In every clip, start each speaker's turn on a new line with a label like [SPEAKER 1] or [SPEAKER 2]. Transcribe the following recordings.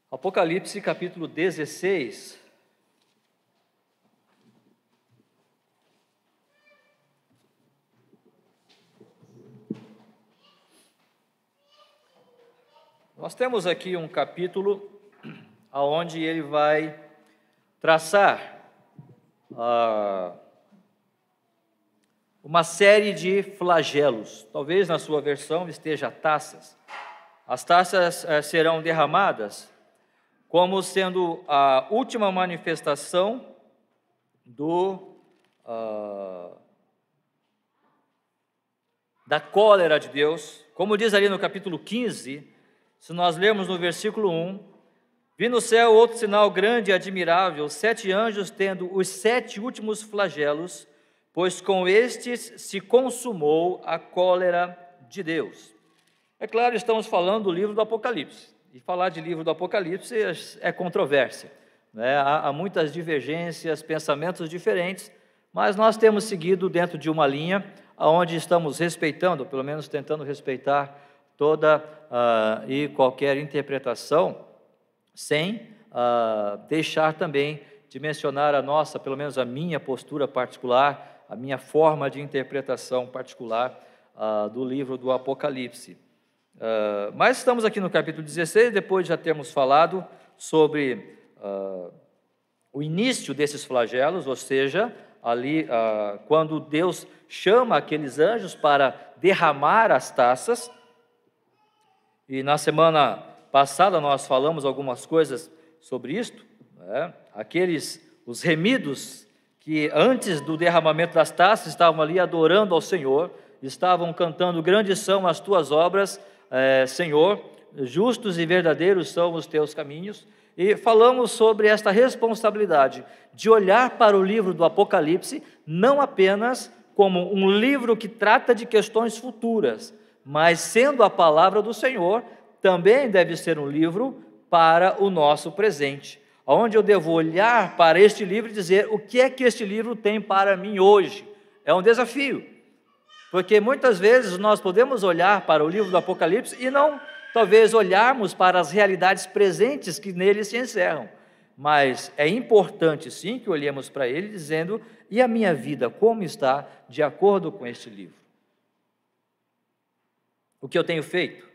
[SPEAKER 1] Apocalipse capítulo 16. Nós temos aqui um capítulo onde ele vai traçar uma série de flagelos. Talvez na sua versão esteja taças. As taças serão derramadas como sendo a última manifestação da cólera de Deus. Como diz ali no capítulo 15, se nós lermos no versículo 1, vi no céu outro sinal grande e admirável, 7 anjos tendo os 7 últimos flagelos, pois com estes se consumou a cólera de Deus. É claro, estamos falando do livro do Apocalipse. E falar de livro do Apocalipse é controvérsia, né? Há muitas divergências, pensamentos diferentes, mas nós temos seguido dentro de uma linha onde estamos respeitando, pelo menos tentando respeitar toda e qualquer interpretação, sem deixar também de mencionar a nossa, pelo menos a minha postura particular, a minha forma de interpretação particular do livro do Apocalipse. Mas estamos aqui no capítulo 16, depois de já termos falado sobre o início desses flagelos, ou seja, ali quando Deus chama aqueles anjos para derramar as taças. E na semana passada nós falamos algumas coisas sobre isto, né? Os remidos que antes do derramamento das taças estavam ali adorando ao Senhor, estavam cantando: grandes são as tuas obras, Senhor, justos e verdadeiros são os teus caminhos. E falamos sobre esta responsabilidade de olhar para o livro do Apocalipse não apenas como um livro que trata de questões futuras, mas sendo a palavra do Senhor, também deve ser um livro para o nosso presente, onde eu devo olhar para este livro e dizer: o que é que este livro tem para mim hoje? É um desafio. Porque muitas vezes nós podemos olhar para o livro do Apocalipse e não, talvez, olharmos para as realidades presentes que nele se encerram. Mas é importante, sim, que olhemos para ele dizendo: e a minha vida, como está de acordo com este livro? O que eu tenho feito?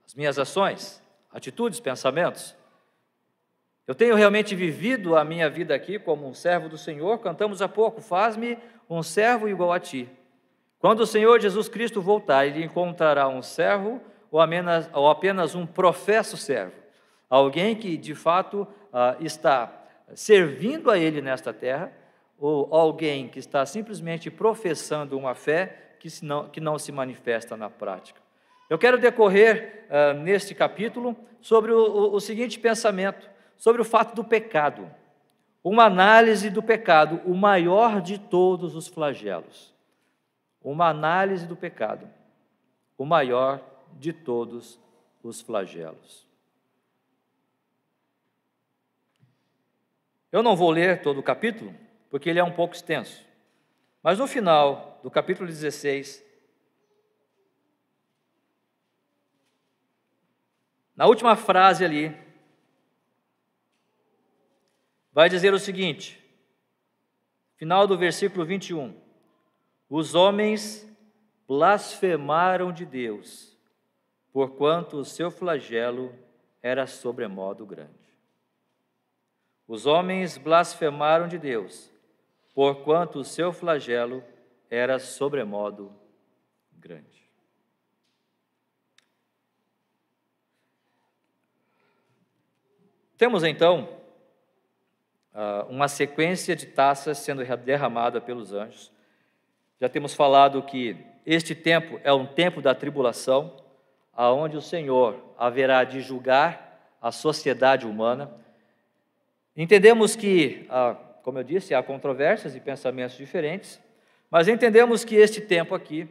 [SPEAKER 1] As minhas ações, atitudes, pensamentos? Eu tenho realmente vivido a minha vida aqui como um servo do Senhor? Cantamos há pouco: faz-me um servo igual a ti. Quando o Senhor Jesus Cristo voltar, Ele encontrará um servo ou apenas um professo servo, alguém que de fato está servindo a Ele nesta terra, ou alguém que está simplesmente professando uma fé que não se manifesta na prática. Eu quero decorrer neste capítulo sobre o seguinte pensamento, sobre o fato do pecado, uma análise do pecado, o maior de todos os flagelos. Uma análise do pecado, o maior de todos os flagelos. Eu não vou ler todo o capítulo, porque ele é um pouco extenso, mas no final do capítulo 16, na última frase ali, vai dizer o seguinte, final do versículo 21, os homens blasfemaram de Deus, porquanto o seu flagelo era sobremodo grande. Os homens blasfemaram de Deus, porquanto o seu flagelo era sobremodo grande. Temos então uma sequência de taças sendo derramada pelos anjos. Já temos falado que este tempo é um tempo da tribulação, aonde o Senhor haverá de julgar a sociedade humana. Entendemos que, como eu disse, há controvérsias e pensamentos diferentes, mas entendemos que este tempo aqui,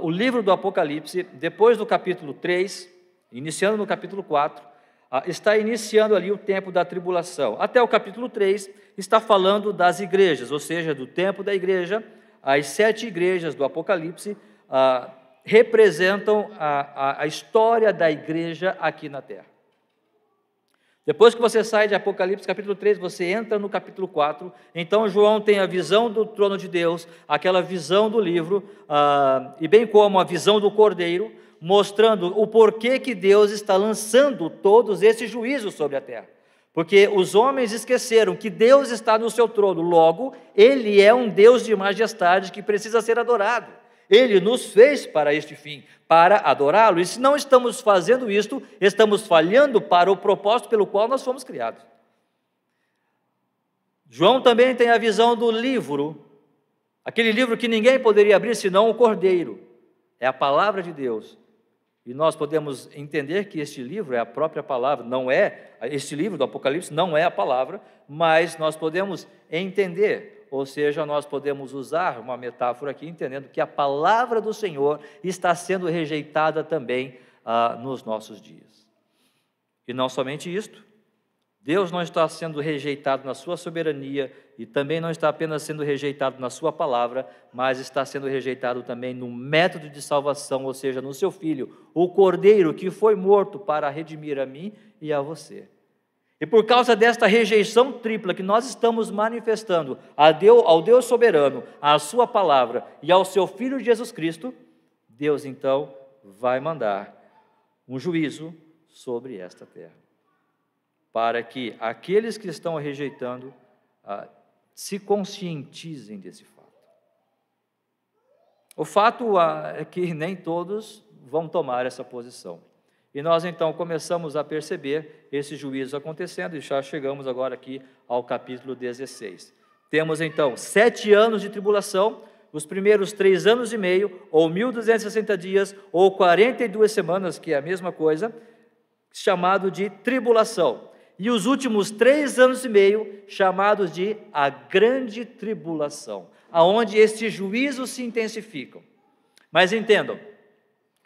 [SPEAKER 1] o livro do Apocalipse, depois do capítulo 3, iniciando no capítulo 4, está iniciando ali o tempo da tribulação. Até o capítulo 3 está falando das igrejas, ou seja, do tempo da igreja. As 7 igrejas do Apocalipse representam a história da igreja aqui na terra. Depois que você sai de Apocalipse capítulo 3, você entra no capítulo 4, então João tem a visão do trono de Deus, aquela visão do livro, e bem como a visão do Cordeiro, mostrando o porquê que Deus está lançando todos esses juízos sobre a terra. Porque os homens esqueceram que Deus está no seu trono, logo, Ele é um Deus de majestade que precisa ser adorado. Ele nos fez para este fim, para adorá-lo. E se não estamos fazendo isto, estamos falhando para o propósito pelo qual nós fomos criados. João também tem a visão do livro, aquele livro que ninguém poderia abrir senão o Cordeiro. É a palavra de Deus. E nós podemos entender que este livro é a própria palavra, este livro do Apocalipse não é a palavra, mas nós podemos entender, ou seja, nós podemos usar uma metáfora aqui, entendendo que a palavra do Senhor está sendo rejeitada também nos nossos dias. E não somente isto, Deus não está sendo rejeitado na sua soberania e também não está apenas sendo rejeitado na sua palavra, mas está sendo rejeitado também no método de salvação, ou seja, no seu Filho, o Cordeiro que foi morto para redimir a mim e a você. E por causa desta rejeição tripla que nós estamos manifestando ao Deus soberano, à sua palavra e ao seu Filho Jesus Cristo, Deus então vai mandar um juízo sobre esta terra, para que aqueles que estão rejeitando se conscientizem desse fato. O fato é que nem todos vão tomar essa posição. E nós então começamos a perceber esse juízo acontecendo, e já chegamos agora aqui ao capítulo 16. Temos então 7 anos de tribulação, os primeiros 3 anos e meio, ou 1.260 dias, ou 42 semanas, que é a mesma coisa, chamado de tribulação. E os últimos 3 anos e meio, chamados de a grande tribulação, aonde estes juízos se intensificam. Mas entendam,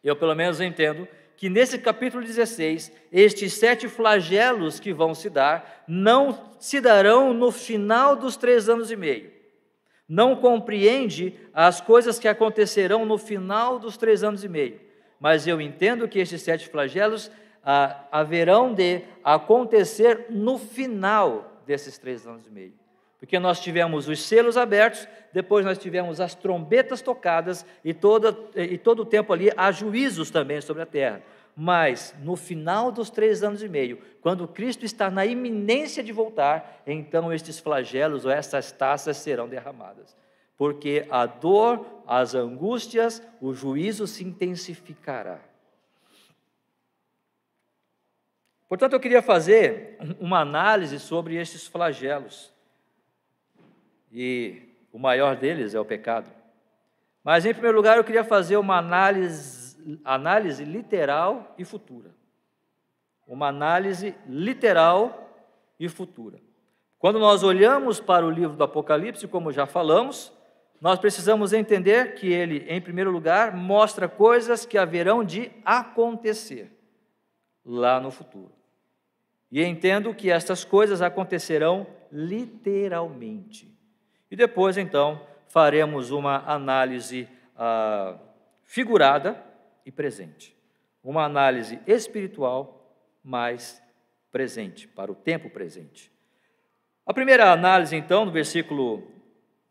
[SPEAKER 1] eu pelo menos entendo, que nesse capítulo 16, estes 7 flagelos que vão se dar, não se darão no final dos 3 anos e meio. Não compreende as coisas que acontecerão no final dos 3 anos e meio. Mas eu entendo que estes 7 flagelos haverão de acontecer no final desses 3 anos e meio, porque nós tivemos os selos abertos, depois nós tivemos as trombetas tocadas, e todo o tempo ali há juízos também sobre a terra, mas no final dos 3 anos e meio, quando Cristo está na iminência de voltar, então estes flagelos ou essas taças serão derramadas, porque a dor, as angústias, o juízo se intensificará. Portanto, eu queria fazer uma análise sobre estes flagelos, e o maior deles é o pecado. Mas, em primeiro lugar, eu queria fazer uma análise literal e futura. Uma análise literal e futura. Quando nós olhamos para o livro do Apocalipse, como já falamos, nós precisamos entender que ele, em primeiro lugar, mostra coisas que haverão de acontecer lá no futuro. E entendo que estas coisas acontecerão literalmente. E depois, então, faremos uma análise figurada e presente. Uma análise espiritual, mas presente, para o tempo presente. A primeira análise, então, no versículo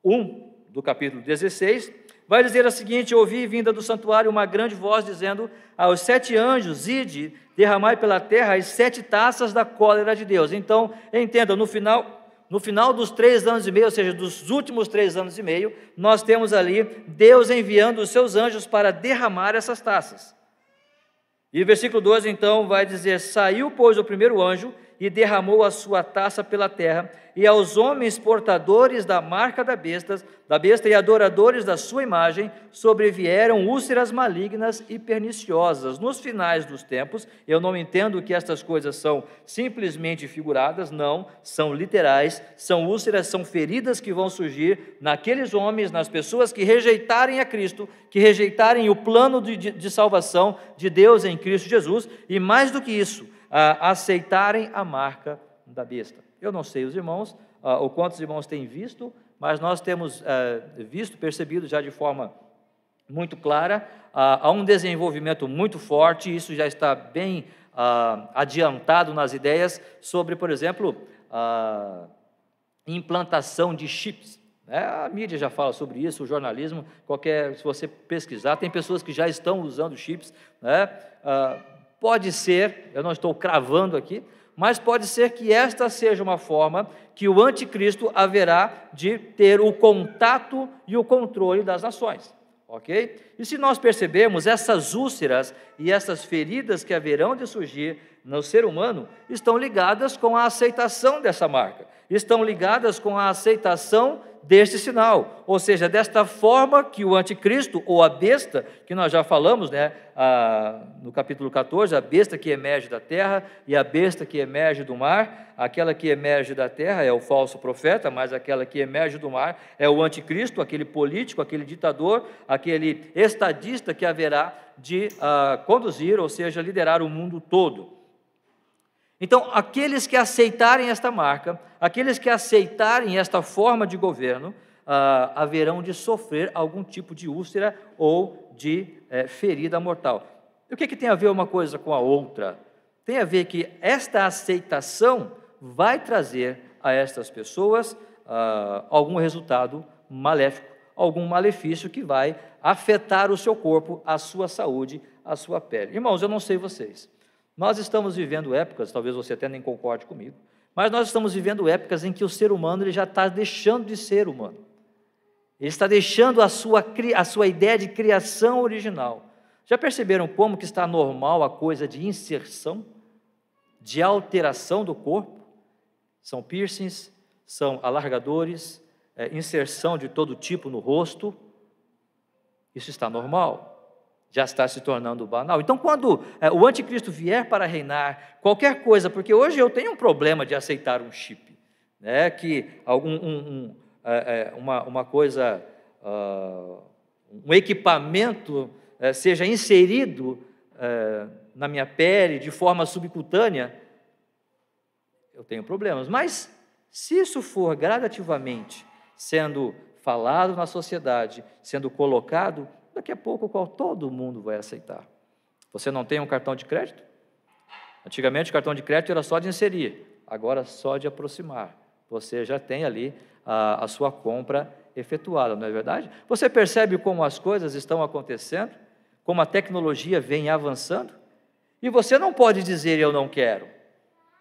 [SPEAKER 1] 1 do capítulo 16, vai dizer a seguinte: ouvi vinda do santuário uma grande voz dizendo aos 7 anjos, ide, derramai pela terra as 7 taças da cólera de Deus. Então, entenda, no final dos 3 anos e meio, ou seja, dos últimos 3 anos e meio, nós temos ali Deus enviando os seus anjos para derramar essas taças. E o versículo 12, então, vai dizer: saiu, pois, o primeiro anjo e derramou a sua taça pela terra, e aos homens portadores da marca da besta e adoradores da sua imagem, sobrevieram úlceras malignas e perniciosas. Nos finais dos tempos, eu não entendo que estas coisas são simplesmente figuradas, não, são literais, são úlceras, são feridas que vão surgir naqueles homens, nas pessoas que rejeitarem a Cristo, que rejeitarem o plano de salvação de Deus em Cristo Jesus, e mais do que isso, aceitarem a marca da besta. Eu não sei os irmãos, ou quantos irmãos têm visto, mas nós temos percebido já de forma muito clara, há um desenvolvimento muito forte, isso já está bem adiantado nas ideias sobre, por exemplo, a implantação de chips. A mídia já fala sobre isso, o jornalismo, se você pesquisar, tem pessoas que já estão usando chips, pode ser, eu não estou cravando aqui, mas pode ser que esta seja uma forma que o anticristo haverá de ter o contato e o controle das nações, ok? E se nós percebermos, essas úlceras e essas feridas que haverão de surgir no ser humano, estão ligadas com a aceitação dessa marca, estão ligadas com a aceitação deste sinal, ou seja, desta forma que o anticristo, ou a besta, que nós já falamos, no capítulo 14, a besta que emerge da terra e a besta que emerge do mar, aquela que emerge da terra é o falso profeta, mas aquela que emerge do mar é o anticristo, aquele político, aquele ditador, aquele estadista que haverá de conduzir, ou seja, liderar o mundo todo. Então, aqueles que aceitarem esta marca, aqueles que aceitarem esta forma de governo, haverão de sofrer algum tipo de úlcera ou de ferida mortal. E o que tem a ver uma coisa com a outra? Tem a ver que esta aceitação vai trazer a estas pessoas algum resultado maléfico, algum malefício que vai afetar o seu corpo, a sua saúde, a sua pele. Irmãos, eu não sei vocês, nós estamos vivendo épocas, talvez você até nem concorde comigo, mas nós estamos vivendo épocas em que o ser humano ele já está deixando de ser humano. Ele está deixando a sua ideia de criação original. Já perceberam como que está normal a coisa de inserção, de alteração do corpo? São piercings, são alargadores, inserção de todo tipo no rosto. Isso está normal. Já está se tornando banal. Então, quando o anticristo vier para reinar, qualquer coisa, porque hoje eu tenho um problema de aceitar um chip, que uma coisa, um equipamento seja inserido na minha pele de forma subcutânea, eu tenho problemas. Mas, se isso for gradativamente sendo falado na sociedade, sendo colocado, daqui a pouco todo mundo vai aceitar. Você não tem um cartão de crédito? Antigamente o cartão de crédito era só de inserir, agora só de aproximar. Você já tem ali a sua compra efetuada, não é verdade? Você percebe como as coisas estão acontecendo, como a tecnologia vem avançando, e você não pode dizer eu não quero.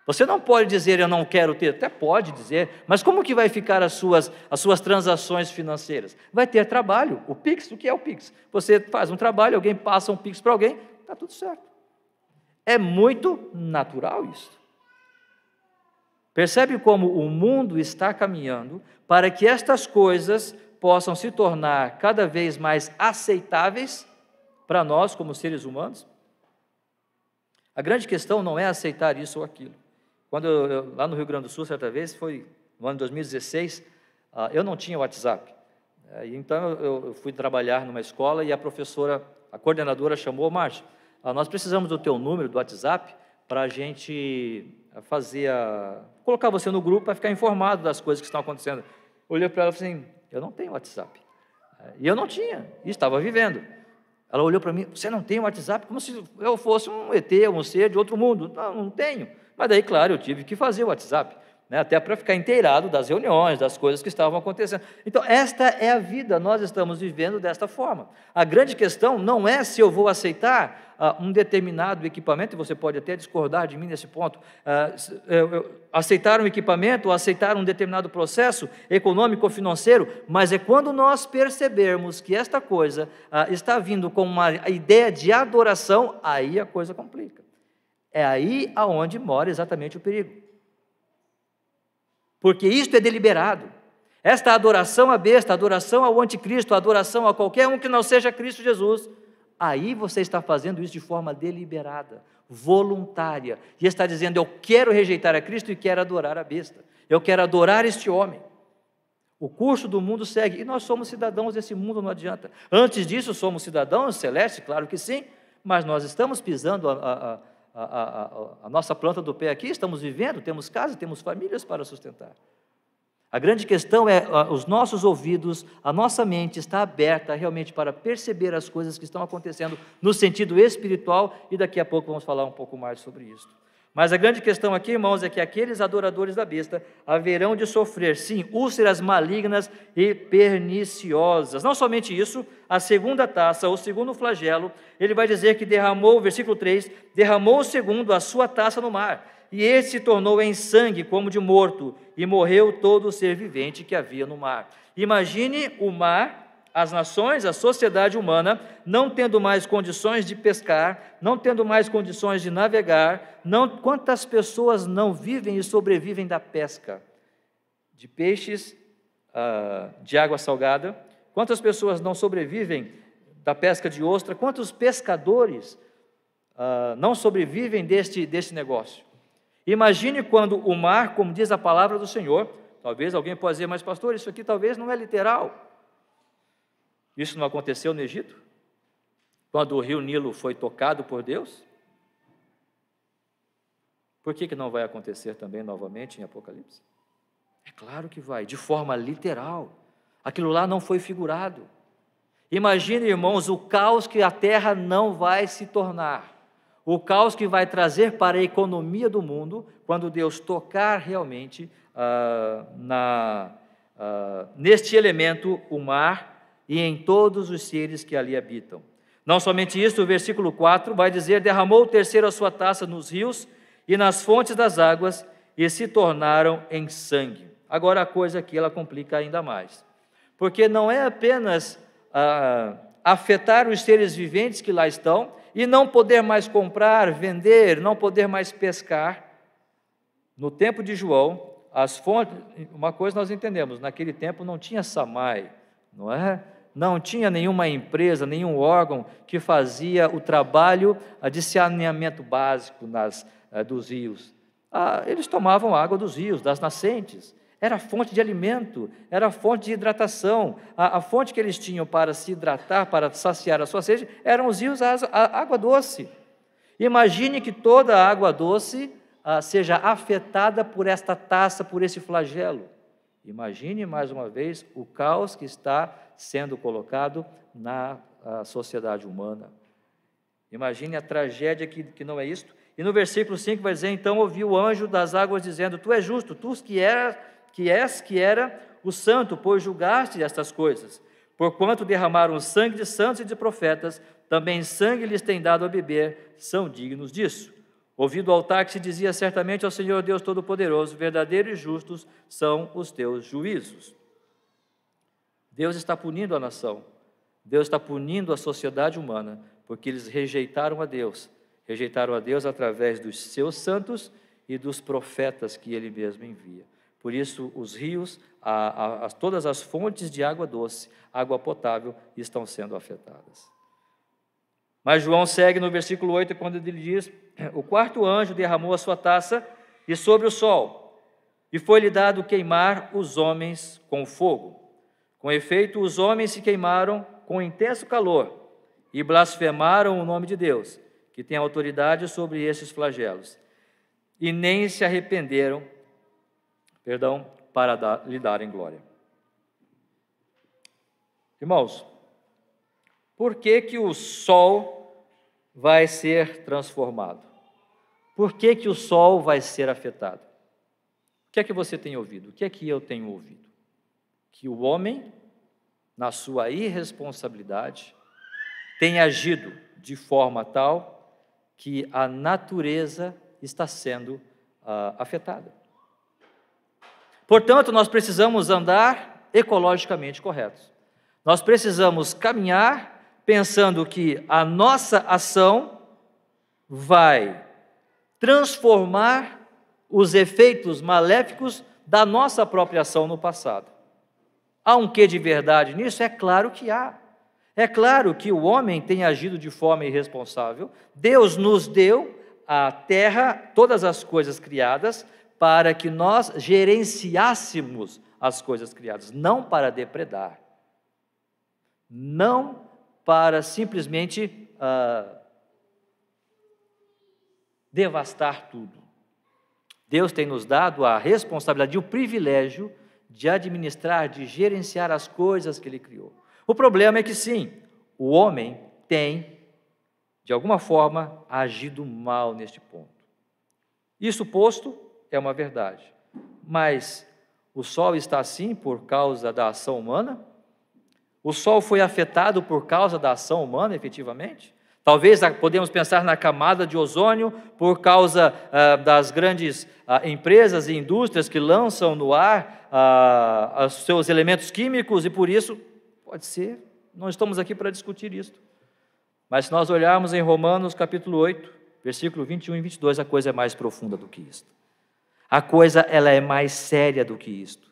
[SPEAKER 1] Você não pode dizer eu não quero ter, até pode dizer, mas como que vai ficar as suas transações financeiras? Vai ter trabalho, o Pix, o que é o Pix? Você faz um trabalho, alguém passa um Pix para alguém, está tudo certo. É muito natural isso. Percebe como o mundo está caminhando para que estas coisas possam se tornar cada vez mais aceitáveis para nós como seres humanos? A grande questão não é aceitar isso ou aquilo. Quando lá no Rio Grande do Sul, certa vez, foi no ano de 2016, eu não tinha WhatsApp. Então, eu fui trabalhar numa escola e a coordenadora chamou, Márcio, nós precisamos do teu número do WhatsApp para a gente colocar você no grupo para ficar informado das coisas que estão acontecendo. Olhei para ela e falei assim, eu não tenho WhatsApp. E eu não tinha, e estava vivendo. Ela olhou para mim, você não tem WhatsApp? Como se eu fosse um ET, um ser de outro mundo. Não tenho. Mas daí, claro, eu tive que fazer o WhatsApp, até para ficar inteirado das reuniões, das coisas que estavam acontecendo. Então, esta é a vida, nós estamos vivendo desta forma. A grande questão não é se eu vou aceitar um determinado equipamento, e você pode até discordar de mim nesse ponto, aceitar um equipamento, ou aceitar um determinado processo econômico ou financeiro, mas é quando nós percebermos que esta coisa está vindo com uma ideia de adoração, aí a coisa complica. É aí aonde mora exatamente o perigo. Porque isto é deliberado. Esta adoração à besta, adoração ao anticristo, adoração a qualquer um que não seja Cristo Jesus, aí você está fazendo isso de forma deliberada, voluntária, e está dizendo, eu quero rejeitar a Cristo e quero adorar a besta, eu quero adorar este homem. O curso do mundo segue, e nós somos cidadãos desse mundo, não adianta. Antes disso, somos cidadãos celestes, claro que sim, mas nós estamos pisando a nossa planta do pé aqui, estamos vivendo, temos casa, temos famílias para sustentar. A grande questão é os nossos ouvidos, a nossa mente está aberta realmente para perceber as coisas que estão acontecendo no sentido espiritual, e daqui a pouco vamos falar um pouco mais sobre isso. Mas a grande questão aqui, irmãos, é que aqueles adoradores da besta haverão de sofrer, sim, úlceras malignas e perniciosas. Não somente isso, a segunda taça, o segundo flagelo, ele vai dizer que derramou, versículo 3, derramou o segundo a sua taça no mar, e esse se tornou em sangue como de morto, e morreu todo o ser vivente que havia no mar. Imagine o mar, as nações, a sociedade humana, não tendo mais condições de pescar, não tendo mais condições de navegar. Quantas pessoas não vivem e sobrevivem da pesca de peixes, de água salgada? Quantas pessoas não sobrevivem da pesca de ostra? Quantos pescadores não sobrevivem deste negócio? Imagine quando o mar, como diz a palavra do Senhor, talvez alguém possa dizer, mas pastor, isso aqui talvez não é literal. Isso não aconteceu no Egito? Quando o rio Nilo foi tocado por Deus? Por que não vai acontecer também novamente em Apocalipse? É claro que vai, de forma literal. Aquilo lá não foi figurado. Imagine, irmãos, o caos que a terra não vai se tornar. O caos que vai trazer para a economia do mundo, quando Deus tocar realmente neste elemento, o mar, e em todos os seres que ali habitam. Não somente isso, o versículo 4 vai dizer, derramou o terceiro a sua taça nos rios e nas fontes das águas, e se tornaram em sangue. Agora a coisa aqui, ela complica ainda mais, porque não é apenas afetar os seres viventes que lá estão, e não poder mais comprar, vender, não poder mais pescar. No tempo de João, as fontes, uma coisa nós entendemos, naquele tempo não tinha SAMAI, não é? Não tinha nenhuma empresa, nenhum órgão que fazia o trabalho de saneamento básico dos rios. Eles tomavam água dos rios, das nascentes. Era fonte de alimento, era fonte de hidratação. A fonte que eles tinham para se hidratar, para saciar a sua sede, eram os rios, a água doce. Imagine que toda a água doce seja afetada por esta taça, por esse flagelo. Imagine, mais uma vez, o caos que está sendo colocado na sociedade humana. Imagine a tragédia que não é isto. E no versículo 5 vai dizer, então ouviu o anjo das águas dizendo, tu és justo, tu que era o santo, pois julgaste estas coisas. Porquanto derramaram o sangue de santos e de profetas, também sangue lhes tem dado a beber, são dignos disso. Ouvi do altar que se dizia certamente ao Senhor Deus Todo-Poderoso, verdadeiros e justos são os teus juízos. Deus está punindo a nação, Deus está punindo a sociedade humana, porque eles rejeitaram a Deus através dos seus santos e dos profetas que Ele mesmo envia. Por isso, os rios, todas as fontes de água doce, água potável, estão sendo afetadas. Mas João segue no versículo 8, quando ele diz, o quarto anjo derramou a sua taça e sobre o sol, e foi-lhe dado queimar os homens com fogo. Com efeito, os homens se queimaram com intenso calor e blasfemaram o nome de Deus, que tem autoridade sobre esses flagelos, e nem se arrependeram, para lhe darem glória. Irmãos, por que o sol vai ser transformado? Por que o sol vai ser afetado? O que é que você tem ouvido? O que é que eu tenho ouvido? Que o homem, na sua irresponsabilidade, tem agido de forma tal que a natureza está sendo afetada. Portanto, nós precisamos andar ecologicamente corretos. Nós precisamos caminhar pensando que a nossa ação vai transformar os efeitos maléficos da nossa própria ação no passado. Há um quê de verdade nisso? É claro que há. É claro que o homem tem agido de forma irresponsável. Deus nos deu a terra, todas as coisas criadas, para que nós gerenciássemos as coisas criadas, não para depredar, não para simplesmente devastar tudo. Deus tem nos dado a responsabilidade e o privilégio de administrar, de gerenciar as coisas que Ele criou. O problema é que sim, o homem tem, de alguma forma, agido mal neste ponto. Isso posto é uma verdade, mas o sol está assim por causa da ação humana? O sol foi afetado por causa da ação humana, efetivamente? Talvez podemos pensar na camada de ozônio por causa das grandes empresas e indústrias que lançam no ar os seus elementos químicos e por isso, pode ser, não estamos aqui para discutir isso. Mas se nós olharmos em Romanos capítulo 8, versículo 21 e 22, a coisa é mais profunda do que isto. A coisa ela é mais séria do que isto.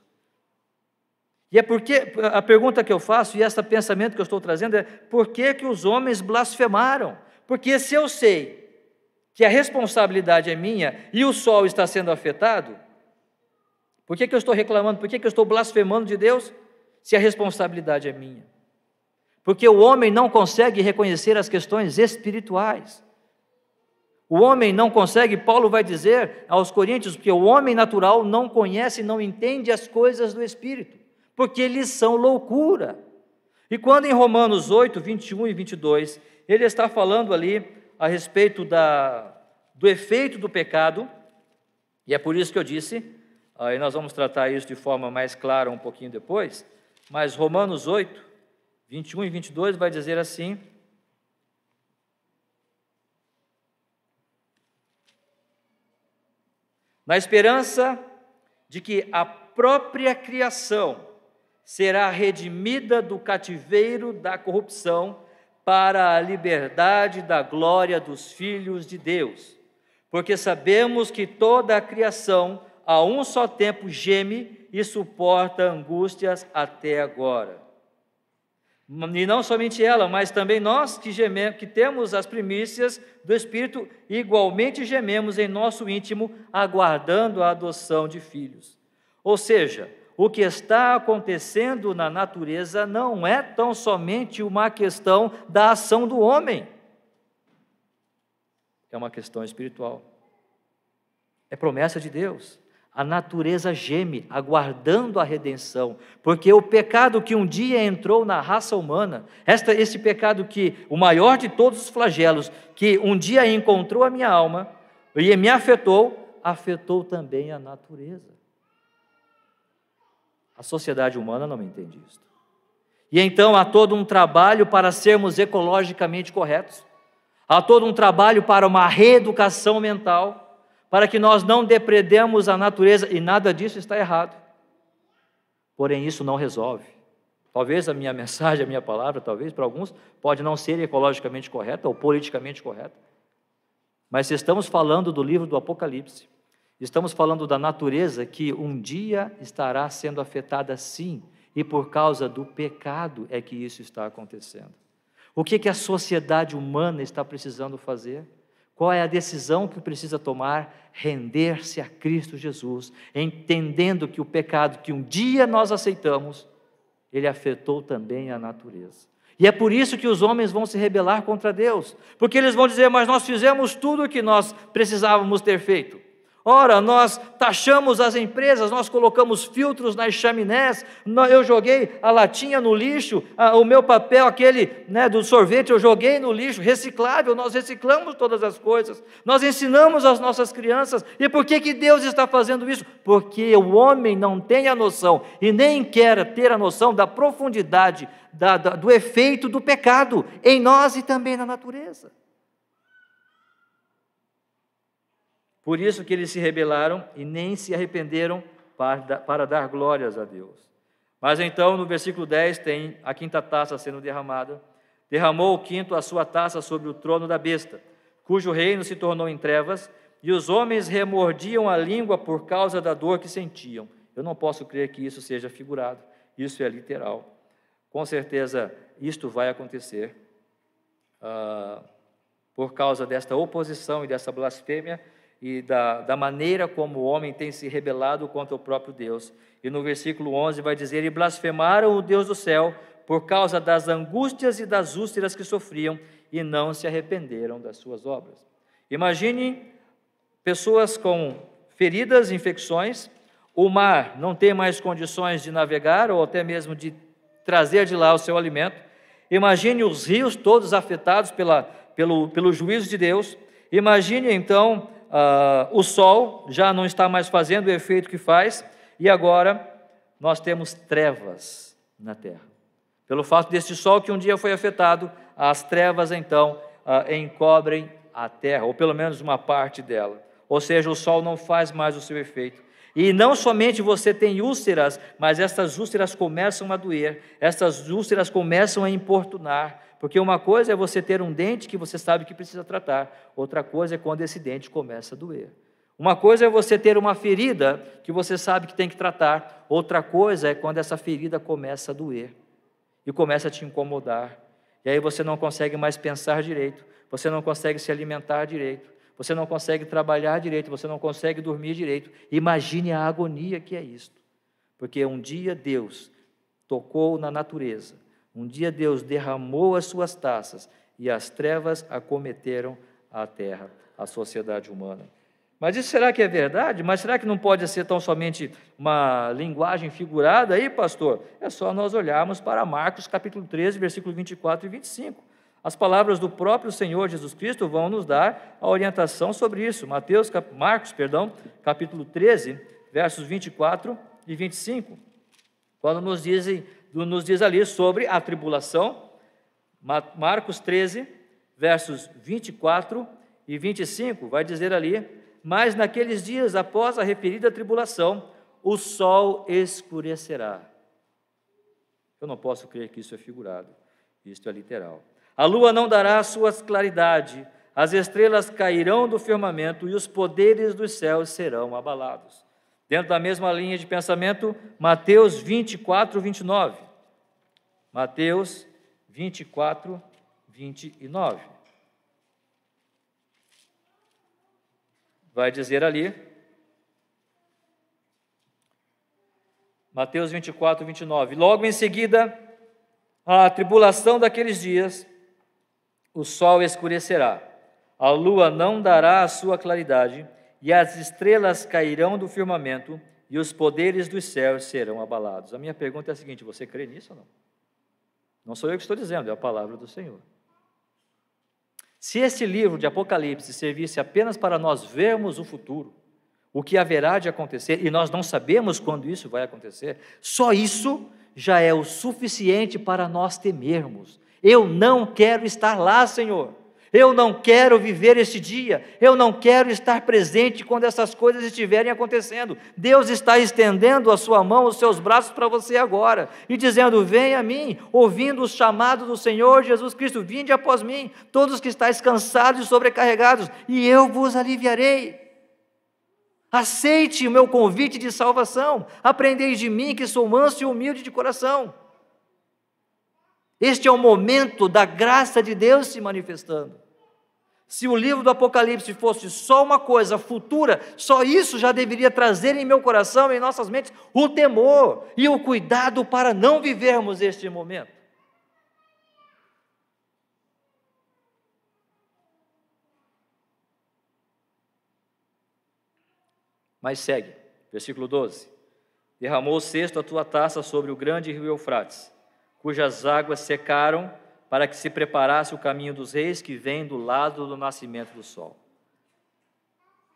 [SPEAKER 1] E é porque, a pergunta que eu faço, e esse pensamento que eu estou trazendo é, por que que os homens blasfemaram? Porque se eu sei que a responsabilidade é minha e o sol está sendo afetado, por que que eu estou reclamando? Por que que eu estou blasfemando de Deus se a responsabilidade é minha? Porque o homem não consegue reconhecer as questões espirituais. O homem não consegue, Paulo vai dizer aos Coríntios, que o homem natural não conhece, não entende as coisas do Espírito, porque eles são loucura. E quando em Romanos 8, 21 e 22, ele está falando ali a respeito do efeito do pecado, e é por isso que eu disse, e nós vamos tratar isso de forma mais clara um pouquinho depois, mas Romanos 8, 21 e 22 vai dizer assim: na esperança de que a própria criação será redimida do cativeiro da corrupção para a liberdade da glória dos filhos de Deus. Porque sabemos que toda a criação, a um só tempo, geme e suporta angústias até agora. E não somente ela, mas também nós que temos as primícias do Espírito, igualmente gememos em nosso íntimo, aguardando a adoção de filhos. Ou seja, o que está acontecendo na natureza não é tão somente uma questão da ação do homem, é uma questão espiritual, é promessa de Deus. A natureza geme, aguardando a redenção, porque o pecado que um dia entrou na raça humana, esse pecado que, o maior de todos os flagelos, que um dia encontrou a minha alma e me afetou também a natureza. A sociedade humana não entende isso. E então há todo um trabalho para sermos ecologicamente corretos, há todo um trabalho para uma reeducação mental, para que nós não depredemos a natureza, e nada disso está errado. Porém, isso não resolve. Talvez a minha mensagem, a minha palavra, talvez para alguns, pode não ser ecologicamente correta ou politicamente correta. Mas se estamos falando do livro do Apocalipse, estamos falando da natureza que um dia estará sendo afetada sim, e por causa do pecado é que isso está acontecendo. O que a sociedade humana está precisando fazer? Qual é a decisão que precisa tomar? Render-se a Cristo Jesus, entendendo que o pecado que um dia nós aceitamos, ele afetou também a natureza. E é por isso que os homens vão se rebelar contra Deus, porque eles vão dizer, mas nós fizemos tudo o que nós precisávamos ter feito. Ora, nós taxamos as empresas, nós colocamos filtros nas chaminés, eu joguei a latinha no lixo, o meu papel, aquele do sorvete, eu joguei no lixo, reciclável, nós reciclamos todas as coisas, nós ensinamos às nossas crianças. E por que Deus está fazendo isso? Porque o homem não tem a noção, e nem quer ter a noção da profundidade, do efeito do pecado em nós e também na natureza. Por isso que eles se rebelaram e nem se arrependeram para dar glórias a Deus. Mas então, no versículo 10, tem a quinta taça sendo derramada. Derramou o quinto a sua taça sobre o trono da besta, cujo reino se tornou em trevas, e os homens remordiam a língua por causa da dor que sentiam. Eu não posso crer que isso seja figurado, isso é literal. Com certeza, isto vai acontecer por causa desta oposição e dessa blasfêmia, e da maneira como o homem tem se rebelado contra o próprio Deus. E no versículo 11 vai dizer, e blasfemaram o Deus do céu por causa das angústias e das úlceras que sofriam, e não se arrependeram das suas obras. Imagine pessoas com feridas, infecções, o mar não tem mais condições de navegar ou até mesmo de trazer de lá o seu alimento. Imagine os rios todos afetados pelo juízo de Deus. Imagine então o sol já não está mais fazendo o efeito que faz, e agora nós temos trevas na terra. Pelo fato deste sol que um dia foi afetado, as trevas então encobrem a terra, ou pelo menos uma parte dela. Ou seja, o sol não faz mais o seu efeito. E não somente você tem úlceras, mas essas úlceras começam a doer, essas úlceras começam a importunar, porque uma coisa é você ter um dente que você sabe que precisa tratar, outra coisa é quando esse dente começa a doer. Uma coisa é você ter uma ferida que você sabe que tem que tratar, outra coisa é quando essa ferida começa a doer e começa a te incomodar, e aí você não consegue mais pensar direito, você não consegue se alimentar direito, você não consegue trabalhar direito, você não consegue dormir direito. Imagine a agonia que é isto, porque um dia Deus tocou na natureza, um dia Deus derramou as suas taças e as trevas acometeram a terra, a sociedade humana. Mas isso será que é verdade? Mas será que não pode ser tão somente uma linguagem figurada aí, pastor? É só nós olharmos para Marcos capítulo 13, versículo 24 e 25. As palavras do próprio Senhor Jesus Cristo vão nos dar a orientação sobre isso. Marcos, capítulo 13, versos 24 e 25, quando nos diz ali sobre a tribulação. Marcos 13, versos 24 e 25, vai dizer ali: mas naqueles dias, após a referida tribulação, o sol escurecerá. Eu não posso crer que isso é figurado, isto é literal. A lua não dará a sua claridade, as estrelas cairão do firmamento e os poderes dos céus serão abalados. Dentro da mesma linha de pensamento, Mateus 24, 29. Mateus 24, 29. Vai dizer ali, Mateus 24, 29. Logo em seguida, a tribulação daqueles dias, o sol escurecerá, a lua não dará a sua claridade, e as estrelas cairão do firmamento, e os poderes dos céus serão abalados. A minha pergunta é a seguinte: você crê nisso ou não? Não sou eu que estou dizendo, é a palavra do Senhor. Se este livro de Apocalipse servisse apenas para nós vermos o futuro, o que haverá de acontecer, e nós não sabemos quando isso vai acontecer, só isso já é o suficiente para nós temermos. Eu não quero estar lá, Senhor. Eu não quero viver este dia. Eu não quero estar presente quando essas coisas estiverem acontecendo. Deus está estendendo a sua mão, os seus braços para você agora e dizendo: venha a mim, ouvindo o chamado do Senhor Jesus Cristo: vinde após mim, todos que estáis cansados e sobrecarregados, e eu vos aliviarei. Aceite o meu convite de salvação. Aprendei de mim, que sou manso e humilde de coração. Este é o momento da graça de Deus se manifestando. Se o livro do Apocalipse fosse só uma coisa futura, só isso já deveria trazer em meu coração, em nossas mentes, o temor e o cuidado para não vivermos este momento. Mas segue, versículo 12. Derramou o cesto a tua taça sobre o grande rio Eufrates, cujas águas secaram, para que se preparasse o caminho dos reis que vem do lado do nascimento do sol.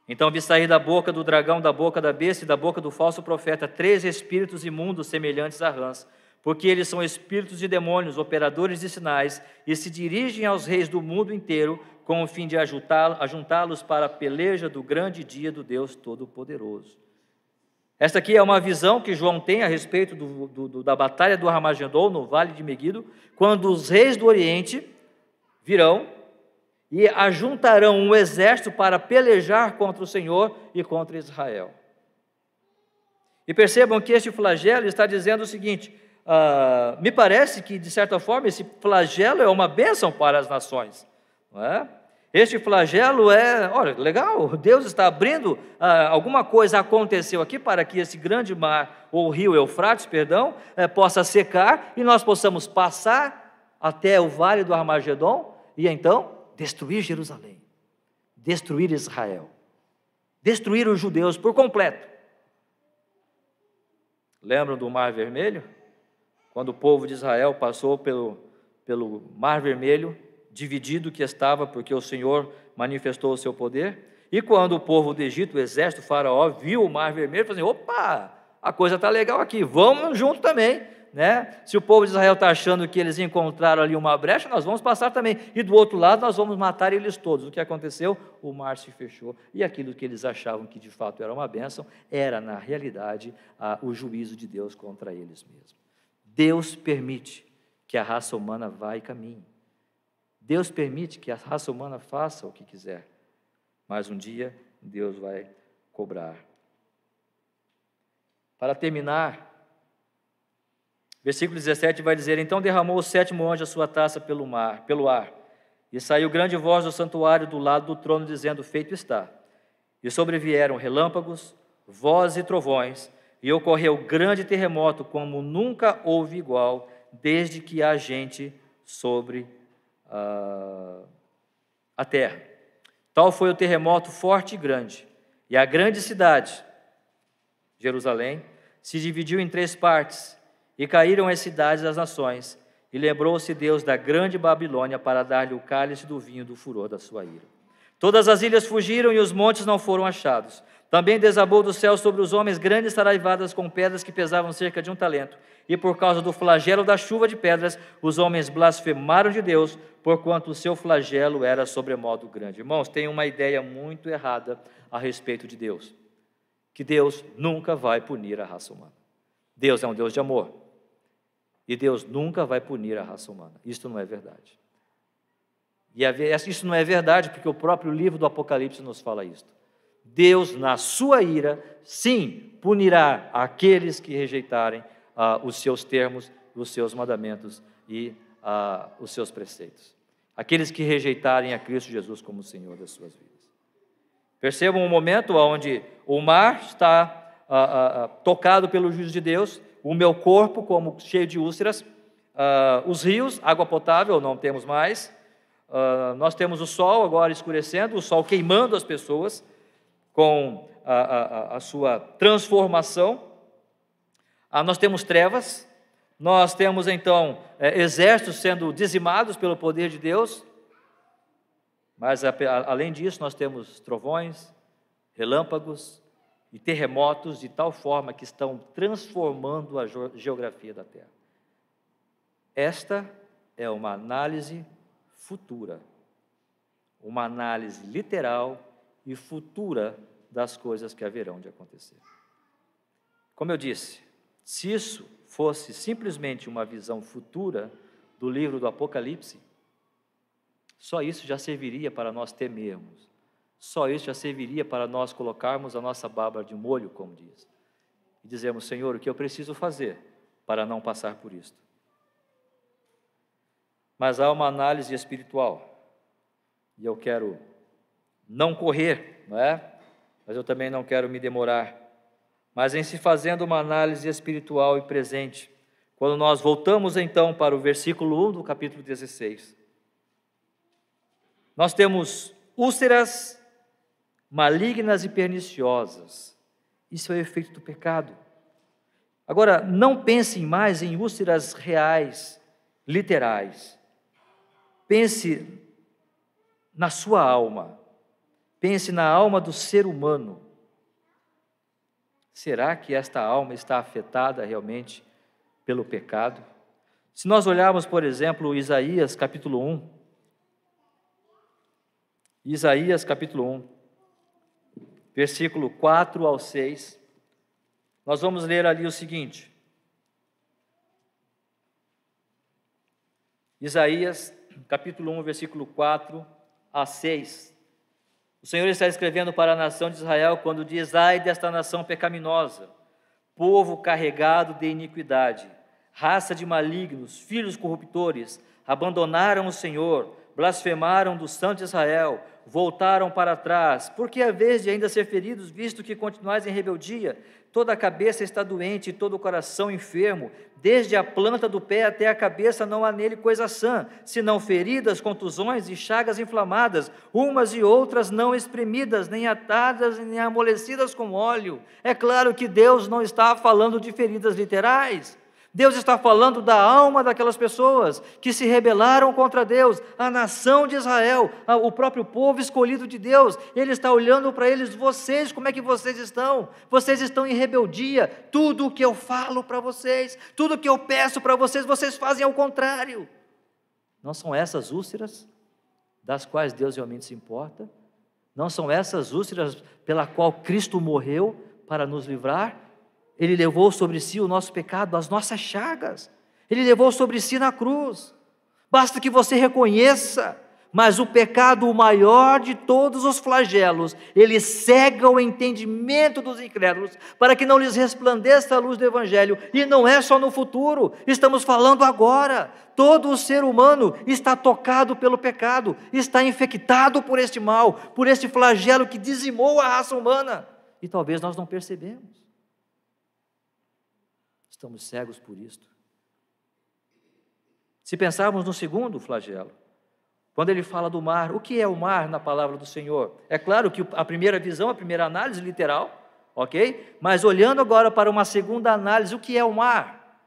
[SPEAKER 1] Então vi sair da boca do dragão, da boca da besta e da boca do falso profeta 3 espíritos imundos semelhantes a rãs, porque eles são espíritos de demônios, operadores de sinais, e se dirigem aos reis do mundo inteiro, com o fim de ajuntá-los para a peleja do grande dia do Deus Todo-Poderoso. Esta aqui é uma visão que João tem a respeito da batalha do Armagedon no Vale de Meguido, quando os reis do Oriente virão e ajuntarão um exército para pelejar contra o Senhor e contra Israel. E percebam que este flagelo está dizendo o seguinte: me parece que, de certa forma, esse flagelo é uma bênção para as nações, não é? Este flagelo olha, legal, Deus está abrindo, alguma coisa aconteceu aqui para que esse grande mar, ou rio Eufrates, possa secar e nós possamos passar até o vale do Armagedon e então destruir Jerusalém, destruir Israel, destruir os judeus por completo. Lembram do Mar Vermelho? Quando o povo de Israel passou pelo Mar Vermelho, dividido que estava, porque o Senhor manifestou o seu poder. E quando o povo do Egito, o exército, o faraó, viu o Mar Vermelho, falou assim, opa, a coisa está legal aqui, vamos junto também. Né? Se o povo de Israel está achando que eles encontraram ali uma brecha, nós vamos passar também. E do outro lado, nós vamos matar eles todos. O que aconteceu? O mar se fechou. E aquilo que eles achavam que de fato era uma bênção, era na realidade o juízo de Deus contra eles mesmos. Deus permite que a raça humana vá e caminhe. Deus permite que a raça humana faça o que quiser. Mas um dia Deus vai cobrar. Para terminar, versículo 17 vai dizer, então derramou o sétimo anjo a sua taça pelo ar, e saiu grande voz do santuário do lado do trono, dizendo, feito está. E sobrevieram relâmpagos, vozes e trovões, e ocorreu grande terremoto, como nunca houve igual, desde que há gente sobre a terra. Tal foi o terremoto forte e grande, e a grande cidade, Jerusalém, se dividiu em 3 partes, e caíram as cidades das nações, e lembrou-se Deus da grande Babilônia para dar-lhe o cálice do vinho do furor da sua ira. Todas as ilhas fugiram e os montes não foram achados. Também desabou do céu sobre os homens grandes saraivadas com pedras que pesavam cerca de 1 talento. E por causa do flagelo da chuva de pedras, os homens blasfemaram de Deus, porquanto o seu flagelo era sobremodo grande. Irmãos, tem uma ideia muito errada a respeito de Deus, que Deus nunca vai punir a raça humana. Deus é um Deus de amor. E Deus nunca vai punir a raça humana. Isso não é verdade. E isso não é verdade porque o próprio livro do Apocalipse nos fala isso. Deus, na sua ira, sim, punirá aqueles que rejeitarem os seus termos, os seus mandamentos e os seus preceitos. Aqueles que rejeitarem a Cristo Jesus como Senhor das suas vidas. Percebam um momento onde o mar está tocado pelo juízo de Deus, o meu corpo como cheio de úlceras, os rios, água potável não temos mais, nós temos o sol agora escurecendo, o sol queimando as pessoas com a sua transformação, nós temos trevas, nós temos então exércitos sendo dizimados pelo poder de Deus, mas além disso nós temos trovões, relâmpagos e terremotos de tal forma que estão transformando a geografia da Terra. Esta é uma análise futura, uma análise literal e futura das coisas que haverão de acontecer. Como eu disse, se isso fosse simplesmente uma visão futura do livro do Apocalipse, só isso já serviria para nós temermos. Só isso já serviria para nós colocarmos a nossa barba de molho, como diz, e dizermos, Senhor, o que eu preciso fazer para não passar por isto? Mas há uma análise espiritual, e eu quero não correr, não é? Mas eu também não quero me demorar, mas em se fazendo uma análise espiritual e presente, quando nós voltamos então para o versículo 1 do capítulo 16, nós temos úlceras malignas e perniciosas. Isso é o efeito do pecado. Agora, não pensem mais em úlceras reais, literais. Pense na sua alma. Pense na alma do ser humano. Será que esta alma está afetada realmente pelo pecado? Se nós olharmos, por exemplo, Isaías capítulo 1, Isaías capítulo 1, versículo 4 ao 6, nós vamos ler ali o seguinte. Isaías, capítulo 1, versículo 4 a 6. O Senhor está escrevendo para a nação de Israel quando diz, ai desta nação pecaminosa, povo carregado de iniquidade, raça de malignos, filhos corruptores, abandonaram o Senhor, blasfemaram do Santo de Israel, voltaram para trás. Por que a vez de ainda ser feridos, visto que continuais em rebeldia? Toda a cabeça está doente e todo o coração enfermo, desde a planta do pé até a cabeça não há nele coisa sã, senão feridas, contusões e chagas inflamadas, umas e outras não espremidas, nem atadas, nem amolecidas com óleo. É claro que Deus não está falando de feridas literais. Deus está falando da alma daquelas pessoas que se rebelaram contra Deus, a nação de Israel, o próprio povo escolhido de Deus. Ele está olhando para eles: vocês, como é que vocês estão? Vocês estão em rebeldia. Tudo o que eu falo para vocês, tudo o que eu peço para vocês, vocês fazem ao contrário. Não são essas úlceras das quais Deus realmente se importa? Não são essas úlceras pela qual Cristo morreu para nos livrar? Ele levou sobre si o nosso pecado, as nossas chagas. Ele levou sobre si na cruz. Basta que você reconheça. Mas o pecado, o maior de todos os flagelos, ele cega o entendimento dos incrédulos, para que não lhes resplandeça a luz do Evangelho. E não é só no futuro, estamos falando agora. Todo o ser humano está tocado pelo pecado, está infectado por este mal, por este flagelo que dizimou a raça humana. E talvez nós não percebemos. Estamos cegos por isto. Se pensarmos no segundo flagelo, quando ele fala do mar, o que é o mar na palavra do Senhor? É claro que a primeira visão, a primeira análise literal, ok? Mas olhando agora para uma segunda análise, o que é o mar?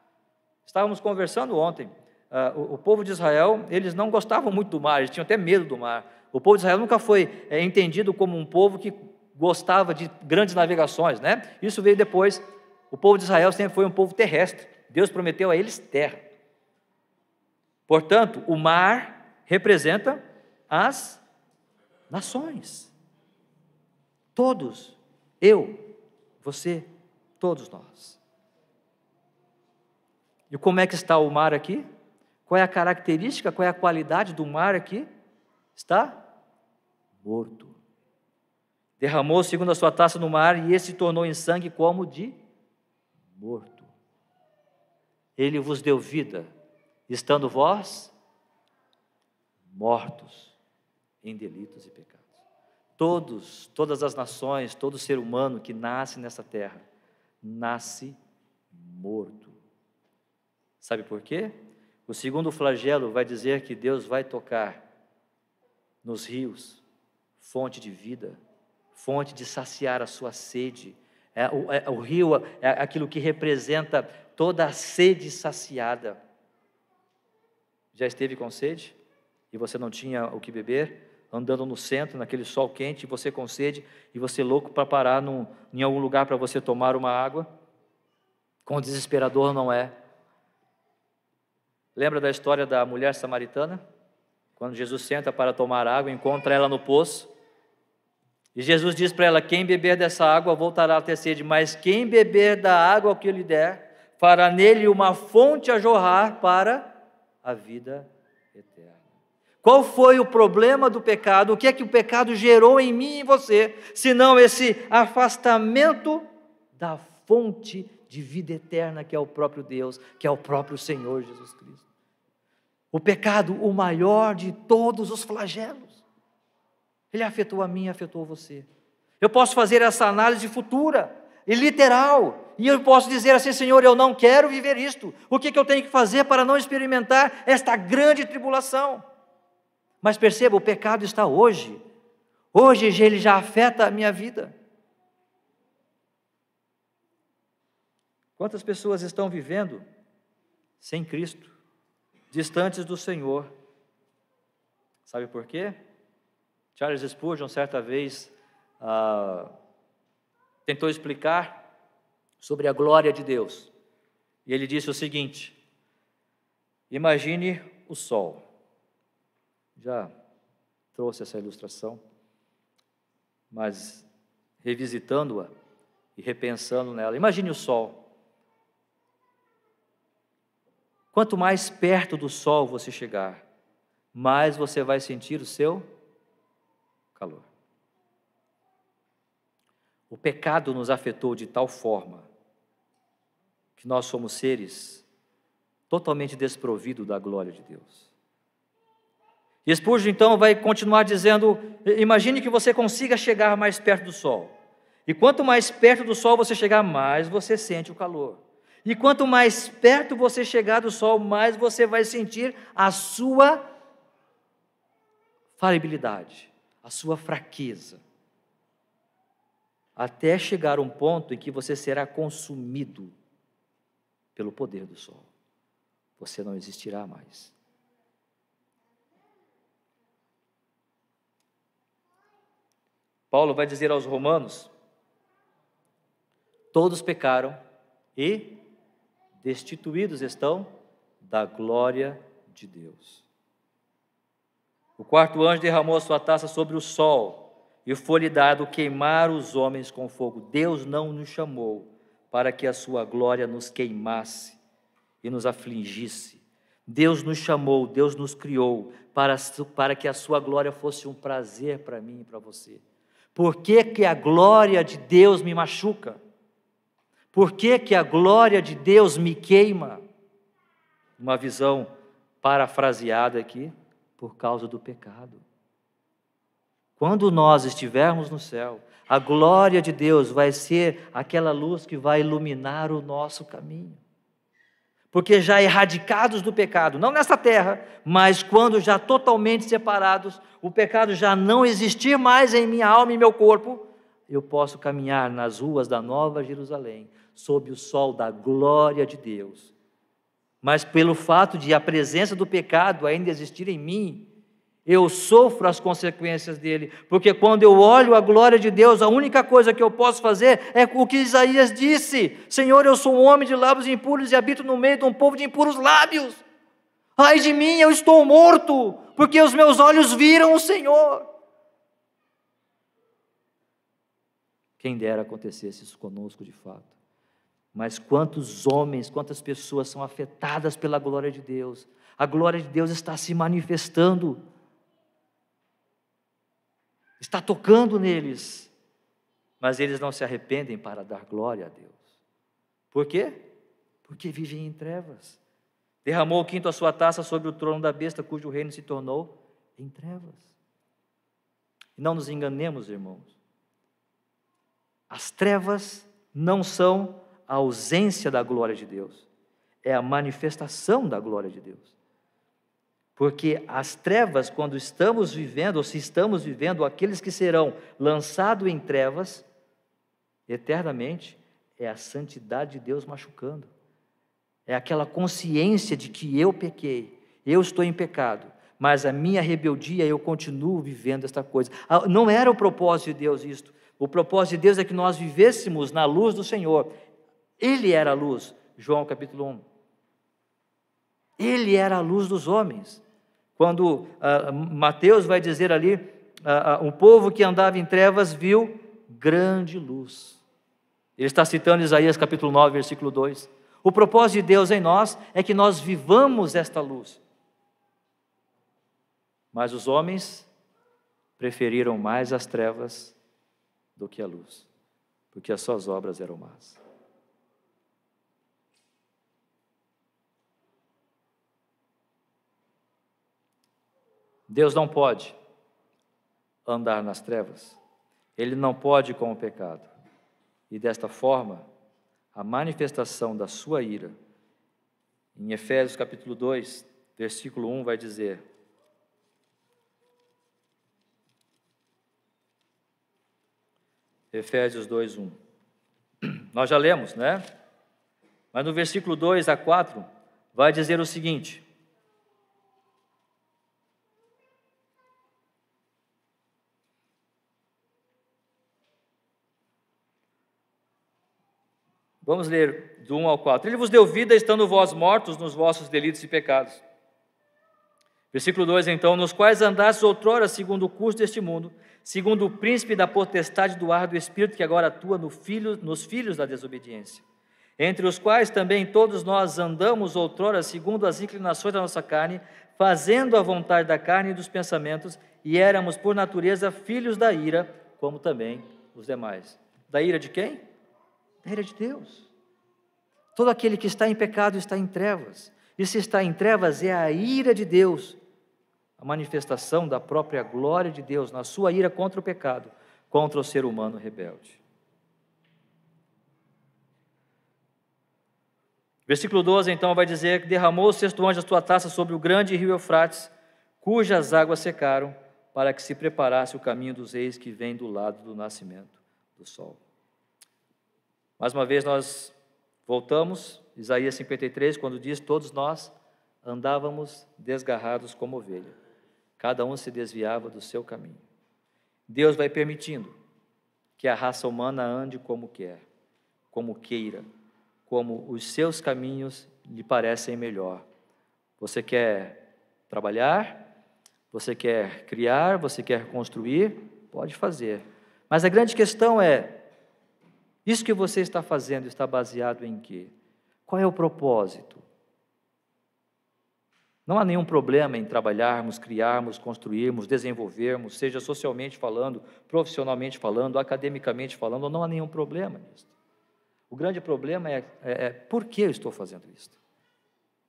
[SPEAKER 1] Estávamos conversando ontem, o povo de Israel, eles não gostavam muito do mar, eles tinham até medo do mar. O povo de Israel nunca foi entendido como um povo que gostava de grandes navegações, né? Isso veio depois. O povo de Israel sempre foi um povo terrestre. Deus prometeu a eles terra. Portanto, o mar representa as nações. Todos, eu, você, todos nós. E como é que está o mar aqui? Qual é a característica, qual é a qualidade do mar aqui? Está morto. Derramou segundo a sua taça no mar, e esse se tornou em sangue como de morto. Ele vos deu vida, estando vós mortos em delitos e pecados. Todas as nações, todo ser humano que nasce nessa terra, nasce morto. Sabe por quê? O segundo flagelo vai dizer que Deus vai tocar nos rios, fonte de vida, fonte de saciar a sua sede. O rio é aquilo que representa toda a sede saciada. Já esteve com sede e você não tinha o que beber, andando no centro, naquele sol quente, e você com sede, e você louco para parar em algum lugar para você tomar uma água? Quão desesperador não é? Lembra da história da mulher samaritana? Quando Jesus senta para tomar água, encontra ela no poço, e Jesus diz para ela: quem beber dessa água voltará a ter sede, mas quem beber da água que eu lhe der, fará nele uma fonte a jorrar para a vida eterna. Qual foi o problema do pecado? O que é que o pecado gerou em mim e em você, senão esse afastamento da fonte de vida eterna, que é o próprio Deus, que é o próprio Senhor Jesus Cristo? O pecado, o maior de todos os flagelos. Ele afetou a mim, afetou você. Eu posso fazer essa análise futura e literal, e eu posso dizer assim: Senhor, eu não quero viver isto. O que eu tenho que fazer para não experimentar esta grande tribulação? Mas perceba, o pecado está hoje. Hoje ele já afeta a minha vida. Quantas pessoas estão vivendo sem Cristo, distantes do Senhor? Sabe por quê? Charles Spurgeon, certa vez, tentou explicar sobre a glória de Deus. E ele disse o seguinte: imagine o sol. Já trouxe essa ilustração, mas revisitando-a e repensando nela. Imagine o sol. Quanto mais perto do sol você chegar, mais você vai sentir o seu calor. O pecado nos afetou de tal forma que nós somos seres totalmente desprovidos da glória de Deus. E Spurgeon então vai continuar dizendo, imagine que você consiga chegar mais perto do sol. E quanto mais perto do sol você chegar, mais você sente o calor. E quanto mais perto você chegar do sol, mais você vai sentir a sua falibilidade, a sua fraqueza. Até chegar um ponto em que você será consumido pelo poder do sol. Você não existirá mais. Paulo vai dizer aos romanos, todos pecaram e destituídos estão da glória de Deus. O quarto anjo derramou a sua taça sobre o sol e foi-lhe dado queimar os homens com fogo. Deus não nos chamou para que a sua glória nos queimasse e nos afligisse. Deus nos chamou, Deus nos criou para que a sua glória fosse um prazer para mim e para você. Por que a glória de Deus me machuca? Por que a glória de Deus me queima? Uma visão parafraseada aqui, por causa do pecado. Quando nós estivermos no céu, a glória de Deus vai ser aquela luz que vai iluminar o nosso caminho. Porque já erradicados do pecado, não nesta terra, mas quando já totalmente separados, o pecado já não existir mais em minha alma e meu corpo, eu posso caminhar nas ruas da Nova Jerusalém, sob o sol da glória de Deus. Mas pelo fato de a presença do pecado ainda existir em mim, eu sofro as consequências dele, porque quando eu olho a glória de Deus, a única coisa que eu posso fazer é o que Isaías disse: Senhor, eu sou um homem de lábios impuros e habito no meio de um povo de impuros lábios. Ai de mim, eu estou morto, porque os meus olhos viram o Senhor. Quem dera acontecesse isso conosco de fato. Mas quantos homens, quantas pessoas são afetadas pela glória de Deus? A glória de Deus está se manifestando, está tocando neles, mas eles não se arrependem para dar glória a Deus. Por quê? Porque vivem em trevas. Derramou o quinto a sua taça sobre o trono da besta, cujo reino se tornou em trevas. E não nos enganemos, irmãos. As trevas não são a ausência da glória de Deus, é a manifestação da glória de Deus. Porque as trevas, quando estamos vivendo, ou se estamos vivendo, aqueles que serão lançados em trevas, eternamente, é a santidade de Deus machucando. É aquela consciência de que eu pequei, eu estou em pecado, mas a minha rebeldia, eu continuo vivendo esta coisa. Não era o propósito de Deus isto. O propósito de Deus é que nós vivêssemos na luz do Senhor. Ele era a luz, João capítulo 1. Ele era a luz dos homens. Quando Mateus vai dizer ali, um povo que andava em trevas viu grande luz. Ele está citando Isaías capítulo 9, versículo 2. O propósito de Deus em nós é que nós vivamos esta luz. Mas os homens preferiram mais as trevas do que a luz, porque as suas obras eram más. Deus não pode andar nas trevas, Ele não pode com o pecado, e desta forma, a manifestação da sua ira, em Efésios capítulo 2, versículo 1 vai dizer: Efésios 2, 1. Nós já lemos, né? Mas no versículo 2 a 4, vai dizer o seguinte: vamos ler do 1 ao 4. Ele vos deu vida, estando vós mortos nos vossos delitos e pecados. Versículo 2, então, nos quais andastes outrora segundo o curso deste mundo, segundo o príncipe da potestade do ar do Espírito, que agora atua nos filhos da desobediência, entre os quais também todos nós andamos outrora segundo as inclinações da nossa carne, fazendo a vontade da carne e dos pensamentos, e éramos por natureza filhos da ira, como também os demais. Da ira de quem? Da ira de Deus. Todo aquele que está em pecado está em trevas, e se está em trevas é a ira de Deus a manifestação da própria glória de Deus na sua ira contra o pecado, contra o ser humano rebelde. Versículo 12, então, vai dizer que derramou o sexto anjo a sua taça sobre o grande rio Eufrates, cujas águas secaram, para que se preparasse o caminho dos reis que vem do lado do nascimento do sol. Mais uma vez nós voltamos, Isaías 53, quando diz: todos nós andávamos desgarrados como ovelha, cada um se desviava do seu caminho. Deus vai permitindo que a raça humana ande como quer, como queira, como os seus caminhos lhe parecem melhor. Você quer trabalhar, você quer criar, você quer construir, pode fazer. Mas a grande questão é, isso que você está fazendo está baseado em quê? Qual é o propósito? Não há nenhum problema em trabalharmos, criarmos, construirmos, desenvolvermos, seja socialmente falando, profissionalmente falando, academicamente falando, não há nenhum problema nisso. O grande problema é por que eu estou fazendo isso?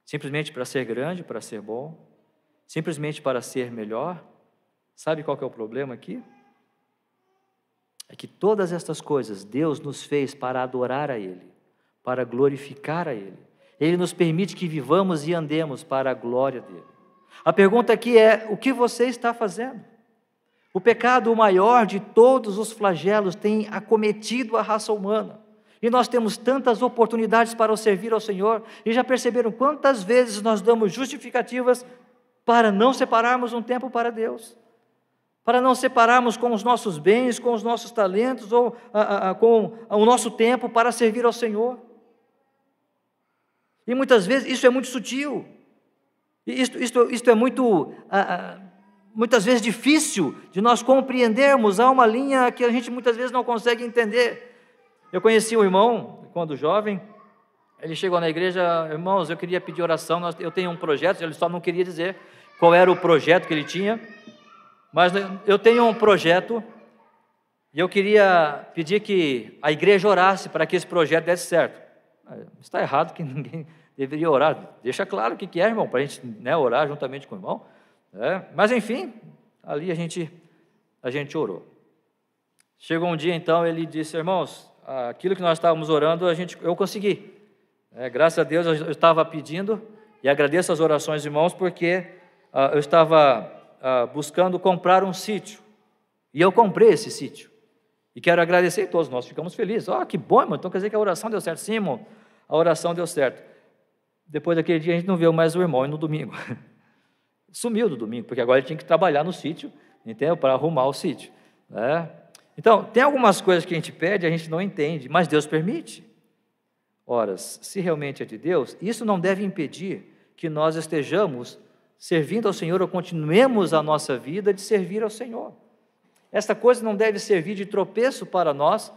[SPEAKER 1] Simplesmente para ser grande, para ser bom? Simplesmente para ser melhor? Sabe qual que é o problema aqui? É que todas estas coisas Deus nos fez para adorar a Ele, para glorificar a Ele. Ele nos permite que vivamos e andemos para a glória dEle. A pergunta aqui é: o que você está fazendo? O pecado, o maior de todos os flagelos, tem acometido a raça humana. E nós temos tantas oportunidades para o servir ao Senhor. E já perceberam quantas vezes nós damos justificativas para não separarmos um tempo para Deus? Para não separarmos com os nossos bens, com os nossos talentos, ou com o nosso tempo para servir ao Senhor. E muitas vezes isso é muito sutil. Isto é muito, muitas vezes difícil de nós compreendermos. Há uma linha que a gente muitas vezes não consegue entender. Eu conheci um irmão, quando jovem, ele chegou na igreja: irmãos, eu queria pedir oração, eu tenho um projeto. Ele só não queria dizer qual era o projeto que ele tinha, mas eu tenho um projeto e eu queria pedir que a igreja orasse para que esse projeto desse certo. Está errado que ninguém deveria orar, deixa claro o que é, irmão, para a gente, orar juntamente com o irmão, mas enfim, ali a gente orou. Chegou um dia então, ele disse: irmãos, aquilo que nós estávamos orando, eu consegui, graças a Deus eu estava pedindo, e agradeço as orações dos irmãos, porque eu estava buscando comprar um sítio, e eu comprei esse sítio, e quero agradecer a todos, nós ficamos felizes. Que bom, irmão, então quer dizer que a oração deu certo. Sim, irmão, a oração deu certo. Depois daquele dia a gente não viu mais o irmão, e no domingo, sumiu do domingo, porque agora ele tinha que trabalhar no sítio, entendeu? Para arrumar o sítio, Então, tem algumas coisas que a gente pede, a gente não entende, mas Deus permite. Ora, se realmente é de Deus, isso não deve impedir que nós estejamos servindo ao Senhor, ou continuemos a nossa vida de servir ao Senhor. Esta coisa não deve servir de tropeço para nós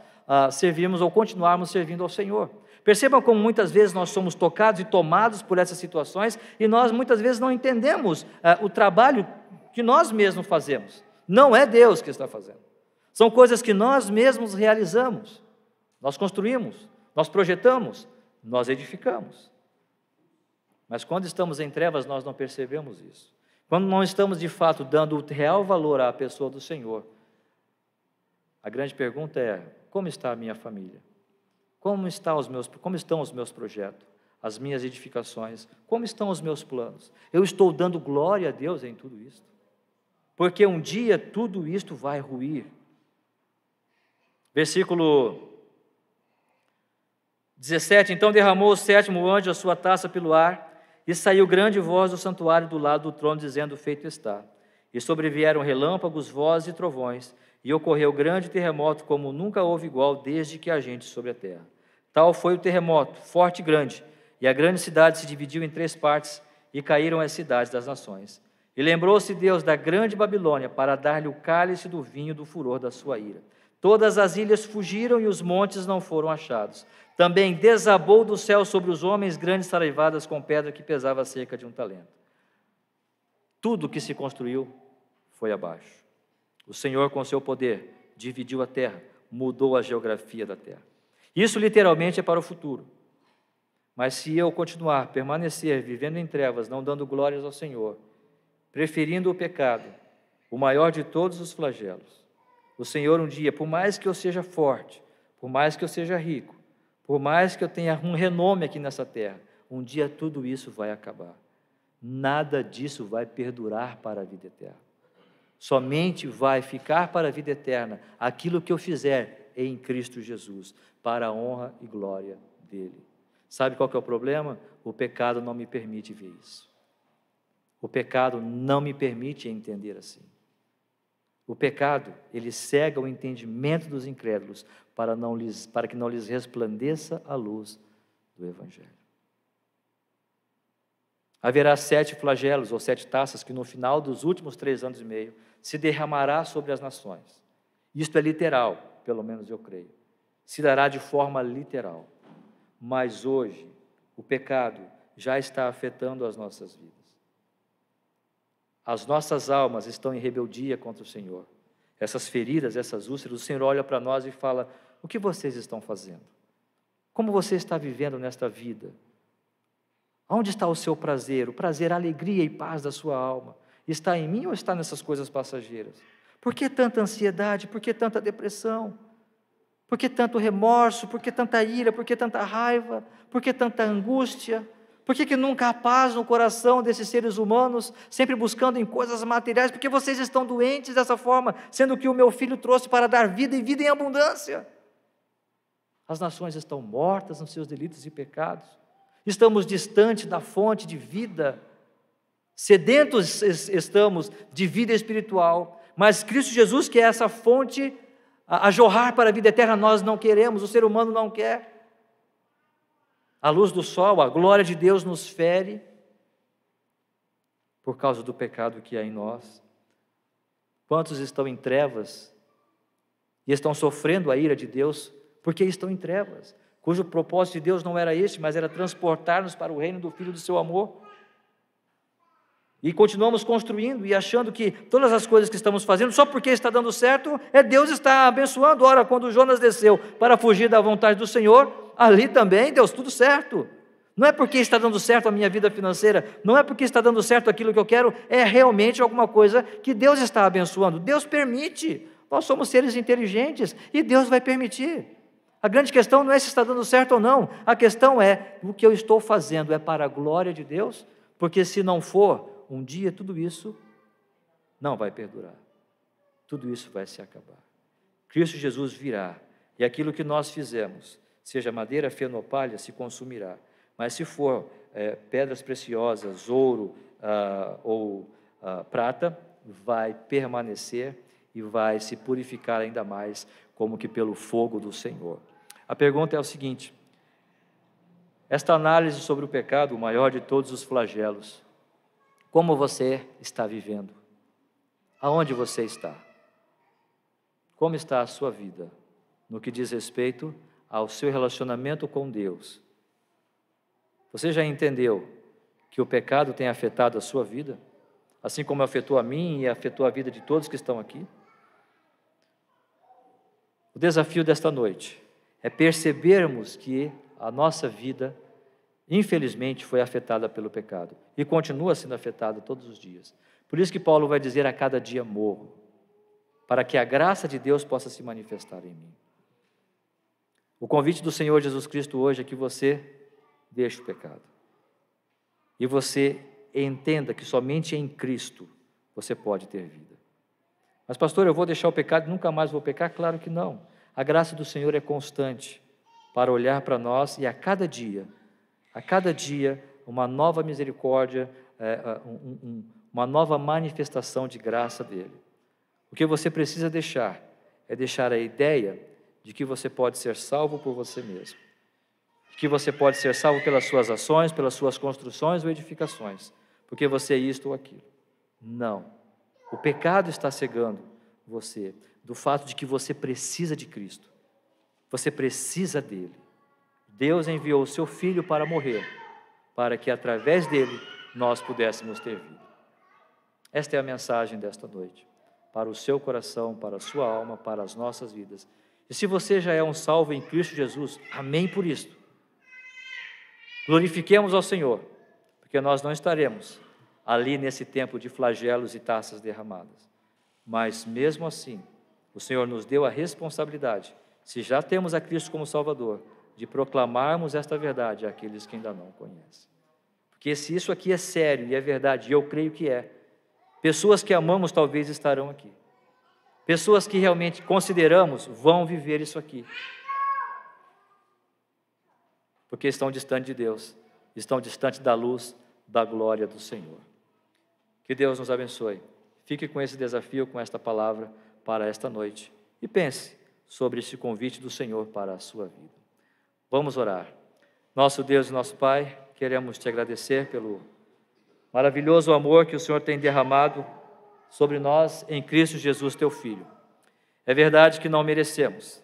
[SPEAKER 1] servirmos ou continuarmos servindo ao Senhor. Percebam como muitas vezes nós somos tocados e tomados por essas situações, e nós muitas vezes não entendemos o trabalho que nós mesmos fazemos. Não é Deus que está fazendo. São coisas que nós mesmos realizamos, nós construímos, nós projetamos, nós edificamos. Mas quando estamos em trevas, nós não percebemos isso. Quando não estamos de fato dando o real valor à pessoa do Senhor, a grande pergunta é: como está a minha família? Como estão os meus projetos, as minhas edificações? Como estão os meus planos? Eu estou dando glória a Deus em tudo isso? Porque um dia tudo isto vai ruir. Versículo 17: então derramou o sétimo anjo a sua taça pelo ar, e saiu grande voz do santuário do lado do trono, dizendo: feito está. E sobrevieram relâmpagos, vozes e trovões, e ocorreu grande terremoto, como nunca houve igual desde que há gente sobre a terra. Tal foi o terremoto, forte e grande, e a grande cidade se dividiu em 3 partes, e caíram as cidades das nações. E lembrou-se Deus da grande Babilônia, para dar-lhe o cálice do vinho do furor da sua ira. Todas as ilhas fugiram, e os montes não foram achados. Também desabou do céu sobre os homens grandes saraivadas com pedra que pesava cerca de 1 talento. Tudo que se construiu foi abaixo. O Senhor, com seu poder, dividiu a terra, mudou a geografia da terra. Isso literalmente é para o futuro. Mas se eu continuar, permanecer, vivendo em trevas, não dando glórias ao Senhor, preferindo o pecado, o maior de todos os flagelos. O Senhor um dia, por mais que eu seja forte, por mais que eu seja rico, por mais que eu tenha um renome aqui nessa terra, um dia tudo isso vai acabar. Nada disso vai perdurar para a vida eterna. Somente vai ficar para a vida eterna aquilo que eu fizer em Cristo Jesus, para a honra e glória dele. Sabe qual que é o problema? O pecado não me permite ver isso. O pecado não me permite entender assim. O pecado, ele cega o entendimento dos incrédulos para que não lhes resplandeça a luz do Evangelho. Haverá 7 flagelos ou 7 taças que no final dos últimos 3 anos e meio se derramará sobre as nações. Isto é literal, pelo menos eu creio. Se dará de forma literal. Mas hoje, o pecado já está afetando as nossas vidas. As nossas almas estão em rebeldia contra o Senhor. Essas feridas, essas úlceras, o Senhor olha para nós e fala: o que vocês estão fazendo? Como você está vivendo nesta vida? Onde está o seu prazer? O prazer, a alegria e paz da sua alma? Está em mim ou está nessas coisas passageiras? Por que tanta ansiedade? Por que tanta depressão? Por que tanto remorso? Por que tanta ira? Por que tanta raiva? Por que tanta angústia? Por que nunca há paz no coração desses seres humanos, sempre buscando em coisas materiais? Porque vocês estão doentes dessa forma, sendo que o meu filho trouxe para dar vida e vida em abundância. As nações estão mortas nos seus delitos e pecados. Estamos distantes da fonte de vida. Sedentos estamos de vida espiritual. Mas Cristo Jesus, que é essa fonte a jorrar para a vida eterna, nós não queremos, o ser humano não quer. A luz do sol, a glória de Deus nos fere por causa do pecado que há em nós. Quantos estão em trevas e estão sofrendo a ira de Deus porque estão em trevas, cujo propósito de Deus não era este, mas era transportar-nos para o reino do Filho do seu amor. E continuamos construindo e achando que todas as coisas que estamos fazendo, só porque está dando certo, Deus está abençoando. Ora, quando Jonas desceu para fugir da vontade do Senhor, ali também deu tudo certo. Não é porque está dando certo a minha vida financeira, não é porque está dando certo aquilo que eu quero, é realmente alguma coisa que Deus está abençoando. Deus permite, nós somos seres inteligentes e Deus vai permitir. A grande questão não é se está dando certo ou não, a questão é: o que eu estou fazendo é para a glória de Deus? Porque se não for, um dia tudo isso não vai perdurar, tudo isso vai se acabar. Cristo Jesus virá, e aquilo que nós fizemos, seja madeira, feno ou palha, se consumirá. Mas se for pedras preciosas, ouro ou prata, vai permanecer e vai se purificar ainda mais, como que pelo fogo do Senhor. A pergunta é o seguinte: esta análise sobre o pecado, o maior de todos os flagelos, como você está vivendo? Aonde você está? Como está a sua vida no que diz respeito ao seu relacionamento com Deus? Você já entendeu que o pecado tem afetado a sua vida, assim como afetou a mim e afetou a vida de todos que estão aqui? O desafio desta noite é percebermos que a nossa vida, infelizmente, foi afetada pelo pecado e continua sendo afetada todos os dias. Por isso que Paulo vai dizer: a cada dia morro, para que a graça de Deus possa se manifestar em mim. O convite do Senhor Jesus Cristo hoje é que você deixe o pecado e você entenda que somente em Cristo você pode ter vida. Mas pastor, eu vou deixar o pecado e nunca mais vou pecar? Claro que não. A graça do Senhor é constante para olhar para nós e a cada dia, uma nova misericórdia, uma nova manifestação de graça dele. O que você precisa deixar é deixar a ideia de que você pode ser salvo por você mesmo, de que você pode ser salvo pelas suas ações, pelas suas construções ou edificações, porque você é isto ou aquilo. Não. O pecado está cegando você do fato de que você precisa de Cristo. Você precisa dele. Deus enviou o seu Filho para morrer, para que através dele nós pudéssemos ter vida. Esta é a mensagem desta noite, para o seu coração, para a sua alma, para as nossas vidas. E se você já é um salvo em Cristo Jesus, amém por isto. Glorifiquemos ao Senhor, porque nós não estaremos ali nesse tempo de flagelos e taças derramadas. Mas mesmo assim, o Senhor nos deu a responsabilidade, se já temos a Cristo como Salvador, de proclamarmos esta verdade àqueles que ainda não conhecem. Porque se isso aqui é sério e é verdade, e eu creio que é, pessoas que amamos talvez estarão aqui. Pessoas que realmente consideramos vão viver isso aqui. Porque estão distantes de Deus, estão distantes da luz, da glória do Senhor. Que Deus nos abençoe. Fique com esse desafio, com esta palavra para esta noite. E pense sobre esse convite do Senhor para a sua vida. Vamos orar. Nosso Deus e nosso Pai, queremos te agradecer pelo maravilhoso amor que o Senhor tem derramado sobre nós em Cristo Jesus, teu Filho. É verdade que não merecemos.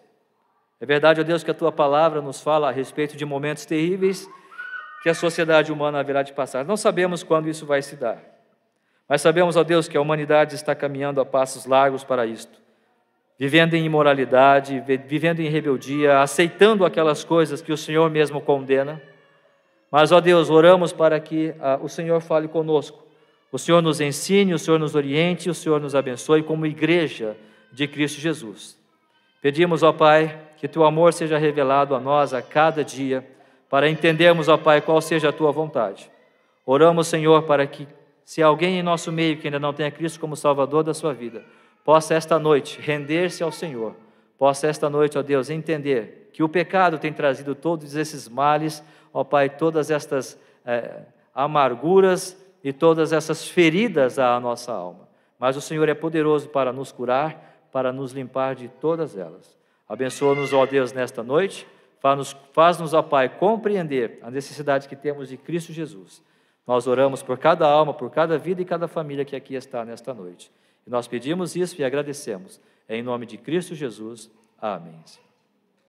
[SPEAKER 1] É verdade, ó Deus, que a tua palavra nos fala a respeito de momentos terríveis que a sociedade humana haverá de passar. Não sabemos quando isso vai se dar. Mas sabemos, ó Deus, que a humanidade está caminhando a passos largos para isto. Vivendo em imoralidade, vivendo em rebeldia, aceitando aquelas coisas que o Senhor mesmo condena. Mas, ó Deus, oramos para que o Senhor fale conosco. O Senhor nos ensine, o Senhor nos oriente, o Senhor nos abençoe como igreja de Cristo Jesus. Pedimos, ó Pai, que teu amor seja revelado a nós a cada dia, para entendermos, ó Pai, qual seja a tua vontade. Oramos, Senhor, para que, se alguém em nosso meio que ainda não tenha Cristo como Salvador da sua vida, possa esta noite render-se ao Senhor, possa esta noite, ó Deus, entender que o pecado tem trazido todos esses males, ó Pai, todas estas amarguras e todas essas feridas à nossa alma. Mas o Senhor é poderoso para nos curar, para nos limpar de todas elas. Abençoa-nos, ó Deus, nesta noite, faz-nos, ó Pai, compreender a necessidade que temos de Cristo Jesus. Nós oramos por cada alma, por cada vida e cada família que aqui está nesta noite. E nós pedimos isso e agradecemos. Em nome de Cristo Jesus. Amém.